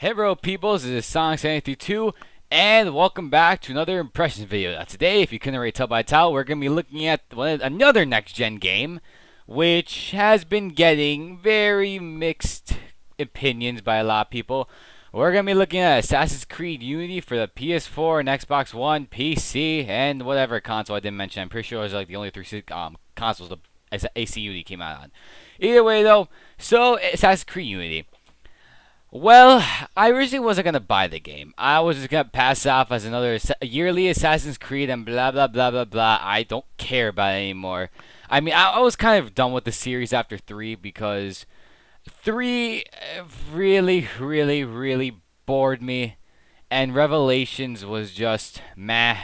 Hello peoples, this is Sonic732 and welcome back to another impressions video. Now, today, if you couldn't already tell by the title, we're going to be looking at another next-gen game which has been getting very mixed opinions by a lot of people. We're going to be looking at Assassin's Creed Unity for the PS4 and Xbox One, PC, and whatever console I didn't mention. I'm pretty sure it was like the only three consoles the AC Unity came out on. Either way though, so Assassin's Creed Unity. Well, I originally wasn't going to buy the game. I was just going to pass it off as another yearly Assassin's Creed and blah, blah, blah, blah, blah. I don't care about it anymore. I mean, I was kind of done with the series after 3 because 3 really, really, really bored me. And Revelations was just meh.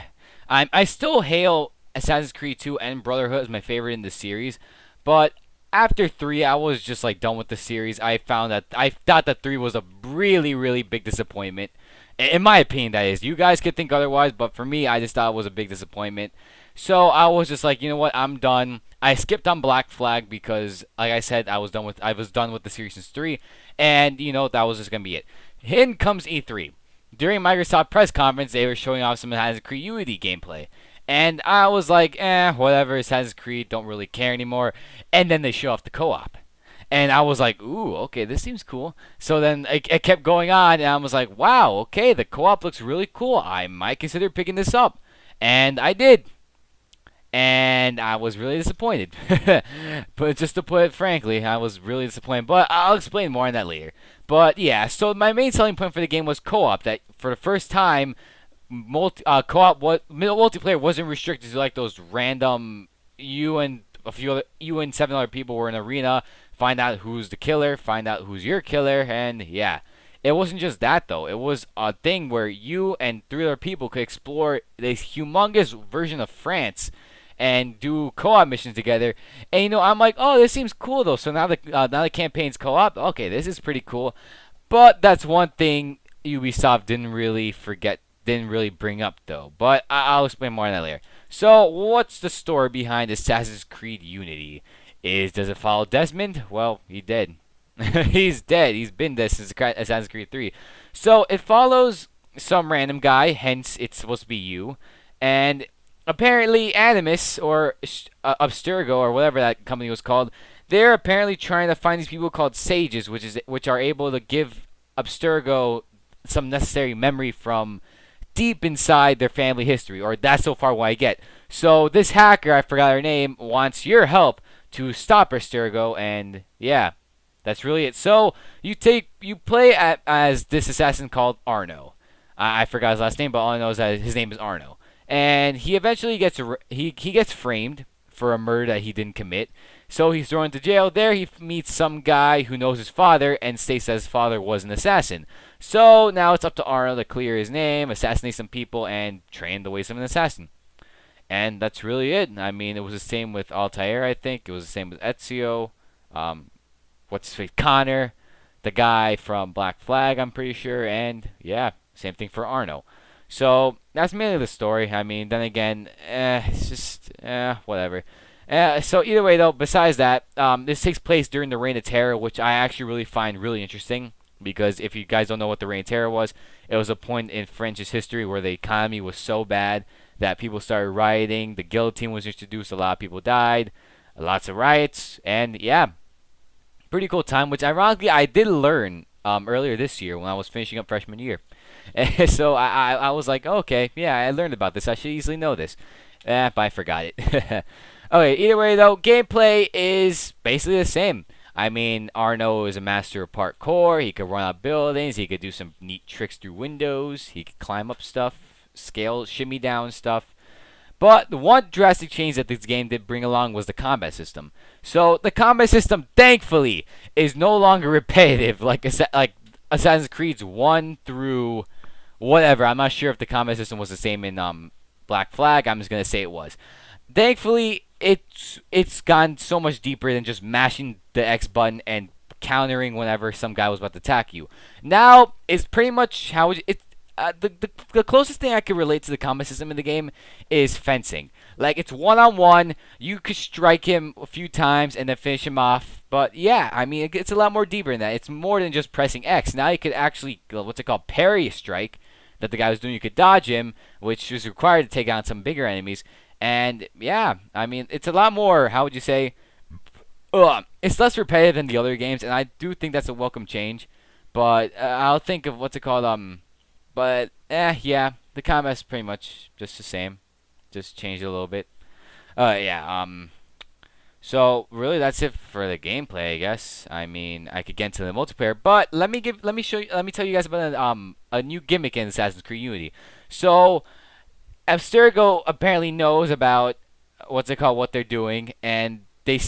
I still hail Assassin's Creed 2 and Brotherhood as my favorite in the series. But after 3, I was just like done with the series. I thought that 3 was a really, really big disappointment. In my opinion, that is. You guys could think otherwise, but for me, I just thought it was a big disappointment. So I was just like, you know what, I'm done. I skipped on Black Flag because, like I said, I was done with the series since 3, and you know that was just gonna be it. In comes E3. During Microsoft press conference, they were showing off some Assassin's Creed Unity gameplay. And I was like, whatever, Assassin's Creed, don't really care anymore. And then they show off the co-op. And I was like, ooh, okay, this seems cool. So then it kept going on, and I was like, wow, okay, the co-op looks really cool. I might consider picking this up. And I did. And I was really disappointed. But just to put it frankly, I was really disappointed. But I'll explain more on that later. But yeah, so my main selling point for the game was co-op. That for the first time, multiplayer wasn't restricted to like those random you and 7 other people were in an arena, find out who's the killer, find out who's your killer, and yeah. It wasn't just that though. It was a thing where you and 3 other people could explore this humongous version of France and do co-op missions together. And you know, I'm like, oh, this seems cool though. So now the campaign's co-op. Okay, this is pretty cool. But that's one thing Ubisoft didn't really bring up though, but I'll explain more on that later. So, what's the story behind Assassin's Creed Unity? Does it follow Desmond? Well, he dead. He's dead. He's been dead since Assassin's Creed 3. So, it follows some random guy, hence it's supposed to be you, and apparently Animus, or Abstergo, or whatever that company was called, they're apparently trying to find these people called sages, which are able to give Abstergo some necessary memory from deep inside their family history, or that's so far what I get. So this hacker, I forgot her name, wants your help to stop Abstergo, and yeah, that's really it. So you play as this assassin called Arno. I forgot his last name, but all I know is that his name is Arno, and he eventually gets framed for a murder that he didn't commit. So he's thrown into jail. There he meets some guy who knows his father and states that his father was an assassin. So now it's up to Arno to clear his name, assassinate some people, and train the ways of an assassin. And that's really it. I mean, it was the same with Altair, I think. It was the same with Ezio. Connor, the guy from Black Flag, I'm pretty sure. And yeah, same thing for Arno. So that's mainly the story. I mean, then again, it's just whatever. So either way, though, besides that, this takes place during the Reign of Terror, which I actually really find really interesting. Because if you guys don't know what the Reign of Terror was, it was a point in French's history where the economy was so bad that people started rioting. The guillotine was introduced. A lot of people died. Lots of riots. And yeah, pretty cool time, which ironically I did learn earlier this year when I was finishing up freshman year. And so I was like, okay, yeah, I learned about this. I should easily know this. But I forgot it. Okay, either way, though, gameplay is basically the same. I mean, Arno is a master of parkour. He could run up buildings. He could do some neat tricks through windows. He could climb up stuff, scale, shimmy down stuff. But the one drastic change that this game did bring along was the combat system. So the combat system, thankfully, is no longer repetitive like Assassin's Creed's 1 through whatever. I'm not sure if the combat system was the same in Black Flag. I'm just going to say it was. Thankfully, it's gone so much deeper than just mashing the X button and countering whenever some guy was about to attack you. Now, it's pretty much how the closest thing I could relate to the combat system in the game is fencing. Like, it's one-on-one. You could strike him a few times and then finish him off. But yeah, I mean, it's a lot more deeper than that. It's more than just pressing X. Now you could actually, what's it called, parry a strike that the guy was doing. You could dodge him, which was required to take on some bigger enemies. And yeah, I mean, it's a lot more, how would you say, it's less repetitive than the other games, and I do think that's a welcome change. But I'll think of what's it called. But yeah, the combat's pretty much just the same, just changed it a little bit. Yeah. So really, that's it for the gameplay, I guess. I mean, I could get into the multiplayer, but let me tell you guys about a new gimmick in Assassin's Creed Unity. So Abstergo apparently knows about what's it called, what they're doing, and they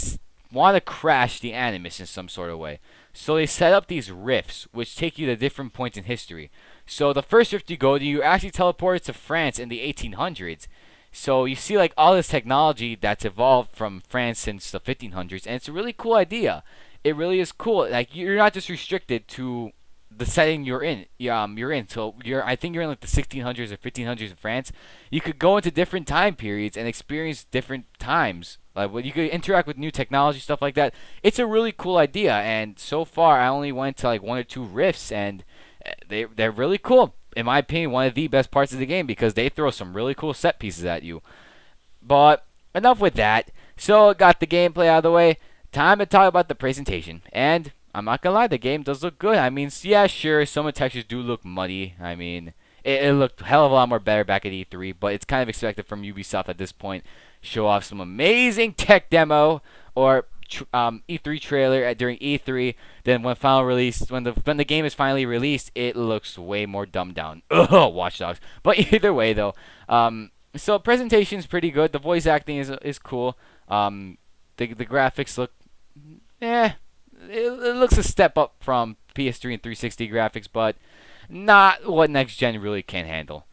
want to crash the Animus in some sort of way. So they set up these rifts, which take you to different points in history. So the first rift you go to, you actually teleport to France in the 1800s. So you see like all this technology that's evolved from France since the 1500s, and it's a really cool idea. It really is cool. Like, you're not just restricted to the setting you're in. You're in. So I think you're in like the 1600s or 1500s in France. You could go into different time periods and experience different times. Like, well, you could interact with new technology, stuff like that. It's a really cool idea, and so far I only went to like one or two rifts, and they're really cool. In my opinion, one of the best parts of the game, because they throw some really cool set pieces at you. But enough with that. So got the gameplay out of the way. Time to talk about the presentation. And I'm not gonna lie, the game does look good. I mean, yeah, sure, some of the textures do look muddy. I mean, it looked a hell of a lot more better back at E3, but it's kind of expected from Ubisoft at this point. Show off some amazing tech demo or E3 trailer during E3. Then when final release, when the game is finally released, it looks way more dumbed down. Ugh, Watch Dogs. But either way, though, so presentation's pretty good. The voice acting is cool. The graphics look, it looks a step up from PS3 and 360 graphics, but not what next gen really can handle.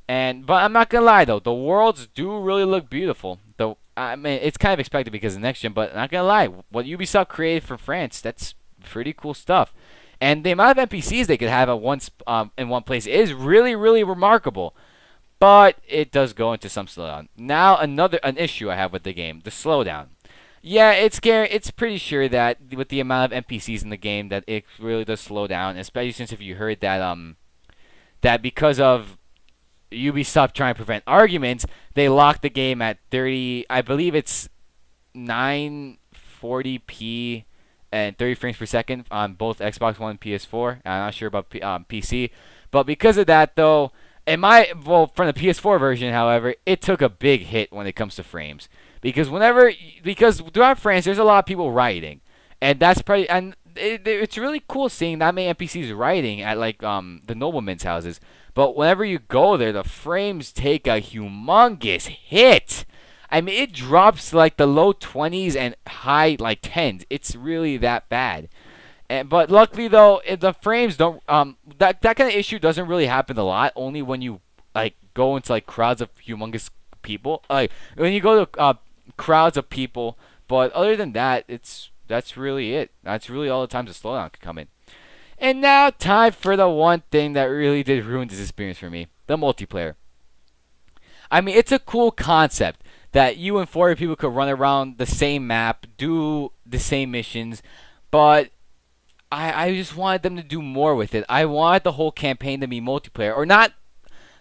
But I'm not gonna lie though, the worlds do really look beautiful. Though I mean, it's kind of expected because of next gen, but not gonna lie, what Ubisoft created for France, that's pretty cool stuff. And the amount of NPCs they could have at once in one place is really, really remarkable. But it does go into some slowdown. Now an issue I have with the game, the slowdown. Yeah, it's scary. It's pretty sure that with the amount of NPCs in the game, that it really does slow down. Especially since if you heard that that because of Ubisoft trying to prevent arguments, they locked the game at 30. I believe it's 940p and 30 frames per second on both Xbox One and PS4. I'm not sure about PC, but because of that, though, from the PS4 version, however, it took a big hit when it comes to frames because throughout France, there's a lot of people rioting, and that's probably it's really cool seeing that many NPCs rioting at like the noblemen's houses. But whenever you go there, the frames take a humongous hit. I mean, it drops to like the low 20s and high like 10s. It's really that bad. But luckily though, the frames don't that kind of issue doesn't really happen a lot. Only when you like go into like crowds of humongous people. Like when you go to crowds of people. But other than that, that's really it. That's really all the times the slowdown could come in. And now, time for the one thing that really did ruin this experience for me, the multiplayer. I mean, it's a cool concept that you and 40 people could run around the same map, do the same missions, but I just wanted them to do more with it. I wanted the whole campaign to be multiplayer, or not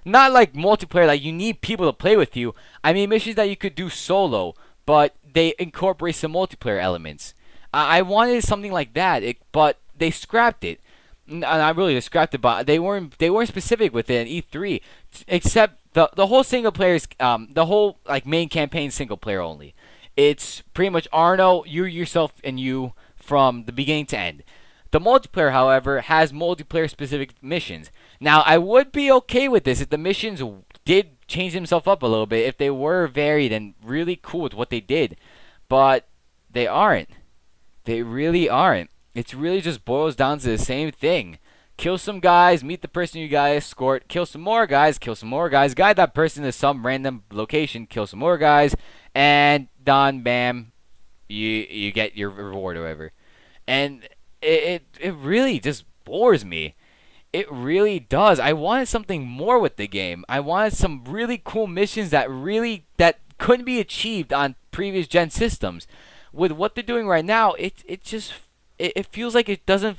like multiplayer that you need people to play with you. I mean, missions that you could do solo, but they incorporate some multiplayer elements. I wanted something like that, but they scrapped it. Not really, they scrapped it, but they weren't specific with it in E3, except the whole single player is the whole like main campaign single player only. It's pretty much Arno, you yourself, and you from the beginning to end. The multiplayer, however, has multiplayer specific missions. Now, I would be okay with this if the missions did change themselves up a little bit, if they were varied and really cool with what they did, but they aren't. They really aren't. It really just boils down to the same thing. Kill some guys, meet the person you gotta escort, kill some more guys, guide that person to some random location, kill some more guys, and done, bam, you get your reward or whatever. And it really just bores me. It really does. I wanted something more with the game. I wanted some really cool missions that couldn't be achieved on previous gen systems. With what they're doing right now, it feels like it doesn't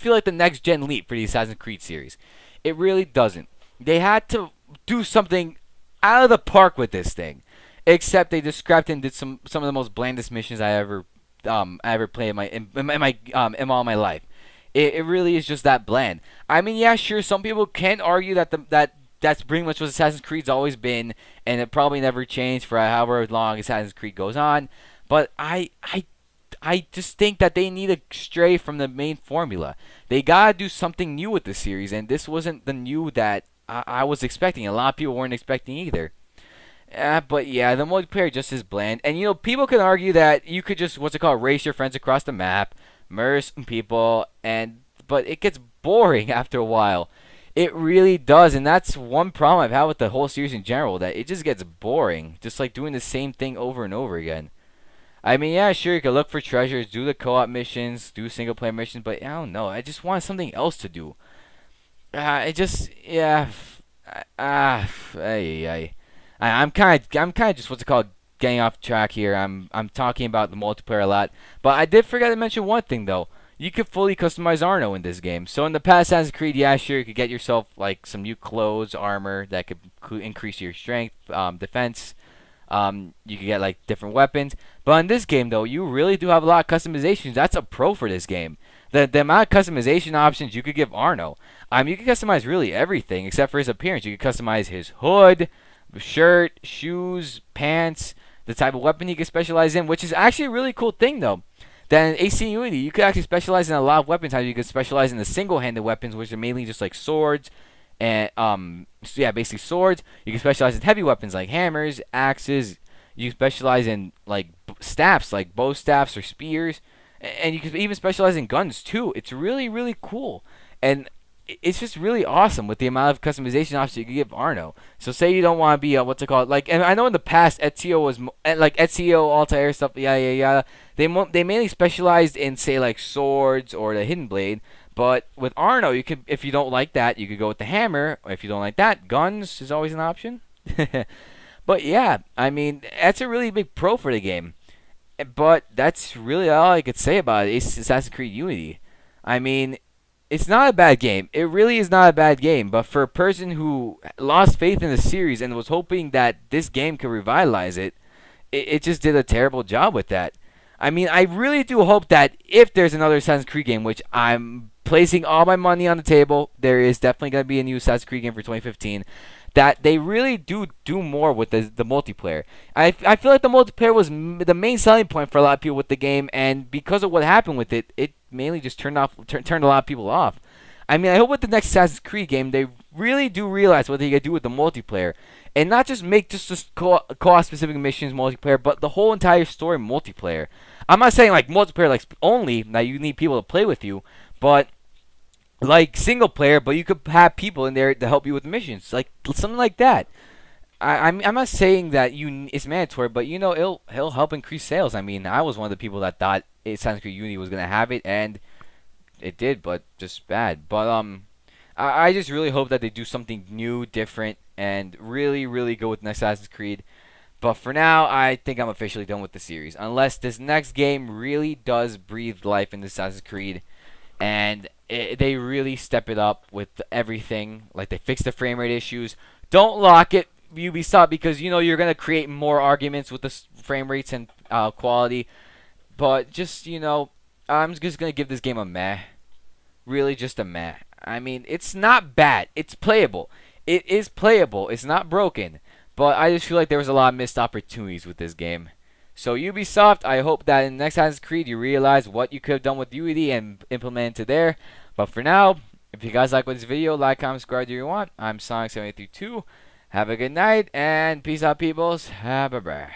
feel like the next gen leap for the Assassin's Creed series. It really doesn't. They had to do something out of the park with this thing. Except they just scrapped and did some of the most blandest missions I ever played in all my life. It really is just that bland. I mean, yeah, sure, some people can argue that's pretty much what Assassin's Creed's always been, and it probably never changed for however long Assassin's Creed goes on. But I just think that they need to stray from the main formula. They gotta do something new with the series, and this wasn't the new that I was expecting. A lot of people weren't expecting either. But yeah, the multiplayer just is bland. And you know, people can argue that you could just race your friends across the map, murder some people, but it gets boring after a while. It really does, and that's one problem I've had with the whole series in general, that it just gets boring, just like doing the same thing over and over again. I mean, yeah, sure, you can look for treasures, do the co-op missions, do single player missions, but I don't know. I just want something else to do. Yeah. I'm kind of just getting off track here. I'm talking about the multiplayer a lot, but I did forget to mention one thing though. You could fully customize Arno in this game. So in the past Assassin's Creed, yeah, sure, you could get yourself like some new clothes, armor that could increase your strength, defense. You could get like different weapons. But in this game though, you really do have a lot of customizations. That's a pro for this game. The amount of customization options you could give Arno. You can customize really everything except for his appearance. You can customize his hood, shirt, shoes, pants, the type of weapon he can specialize in, which is actually a really cool thing though. Then in AC Unity, you could actually specialize in a lot of weapon types. You could specialize in the single-handed weapons, which are mainly just like swords, and so yeah, basically swords. You can specialize in heavy weapons like hammers, axes. You can specialize in like staffs, like bow staffs or spears, and you can even specialize in guns too. It's really, really cool, and it's just really awesome with the amount of customization options you can give Arno. So say you don't want to be like, and I know in the past Ezio was like Ezio, Altair stuff, yeah. They mainly specialized in say like swords or the hidden blade. But with Arno, you could, if you don't like that, you could go with the hammer. Or if you don't like that, guns is always an option. But yeah, I mean that's a really big pro for the game. But that's really all I could say about it. It's Assassin's Creed Unity. I mean, it's not a bad game. It really is not a bad game. But for a person who lost faith in the series and was hoping that this game could revitalize it just did a terrible job with that. I mean, I really do hope that if there's another Assassin's Creed game, which I'm placing all my money on the table, there is definitely going to be a new Assassin's Creed game for 2015, that they really do more with the multiplayer. I feel like the multiplayer was the main selling point for a lot of people with the game, and because of what happened with it, it mainly just turned a lot of people off. I mean, I hope with the next Assassin's Creed game, they really do realize what they can do with the multiplayer, and not just make just co-op specific missions multiplayer, but the whole entire story multiplayer. I'm not saying like multiplayer like only that you need people to play with you, but like single player, but you could have people in there to help you with missions, like something like that. I'm not saying that it's mandatory, but you know it'll help increase sales. I mean, I was one of the people that thought Assassin's Creed Unity was gonna have it, and it did, but just bad. But I just really hope that they do something new, different, and really, really go with next Assassin's Creed. But for now, I think I'm officially done with the series, unless this next game really does breathe life into Assassin's Creed, and they really step it up with everything. Like they fix the frame rate issues. Don't lock it, Ubisoft, because you know you're gonna create more arguments with the frame rates and quality. But just I'm just gonna give this game a meh. Really, just a meh. I mean, it's not bad. It's playable. It is playable. It's not broken. But I just feel like there was a lot of missed opportunities with this game. So Ubisoft, I hope that in the next Assassin's Creed you realize what you could have done with Unity and implement it there. But for now, if you guys like this video, like, comment, subscribe if you want. I'm Sonic732. Have a good night and peace out, peoples. Bye bye.